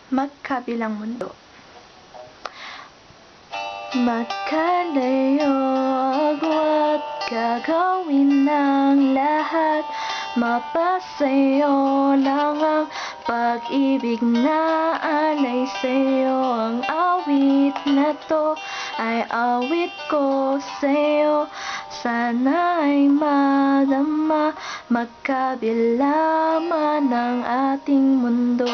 Magkabilang mundo. Magkalayo, agwat gagawin ng lahat. Mapasayo lang ang pag-ibig na alay sa'yo. Ang awit na to ay awit ko sa'yo. Sana ay madama, magkabila man ang ating mundo.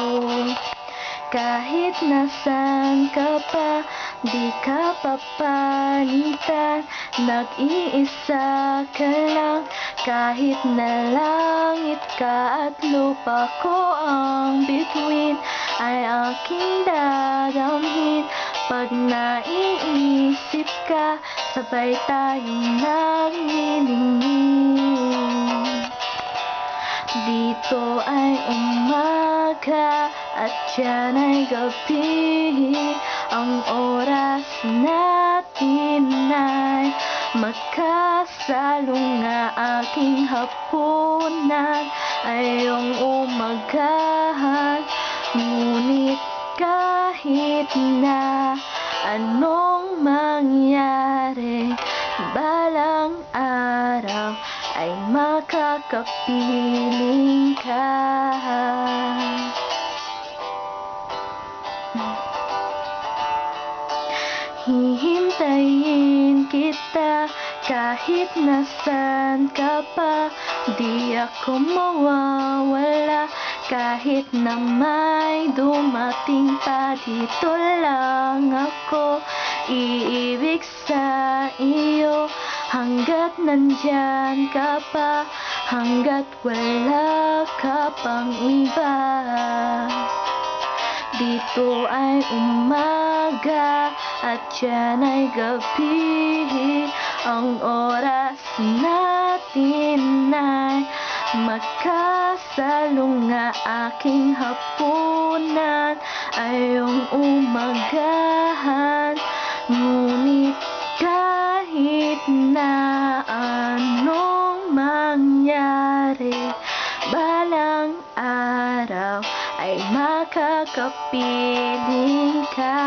Kahit nasan ka pa, di ka papalitan. Nag-iisa ka lang, kahit na langit ka at lupa ko ang bituin, ay aking dadamhin. Pag naiisip ka, sabay tayong naglilingin. Dito ay umaga at diyan ay gabi. Ang oras natin ay magkasalo nga. Aking hapunan ay iyong umagahan. Ngunit kahit na anong mangyari, balang araw ay makakapiling ka. Hihintayin kita kahit nasan ka pa. Di ako mawawala kahit na may dumating pa. Dito lang ako, iibig sa iyo hanggat nandyan ka pa, hanggat wala ka pang iba. Dito ay umaga at diyan ay gabi. Ang oras natin ay magkasalo nga. Aking hapunan ay iyong umagahan. Ngunit kahit na anong mangyari, balang araw ay makakapiling ka.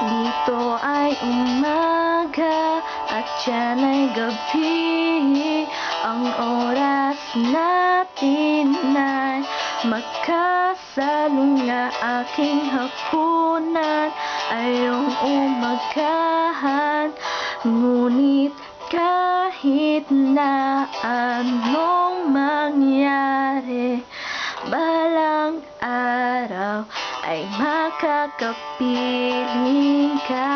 Dito ay umaga at diyan ay gabi. Ang oras natin ay magkasalo nga. Aking hapunan ay iyong umagahan. Ngunit kahit na anong mangyari, balang araw ay makakapiling ka.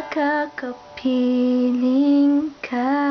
Makakapiling ka.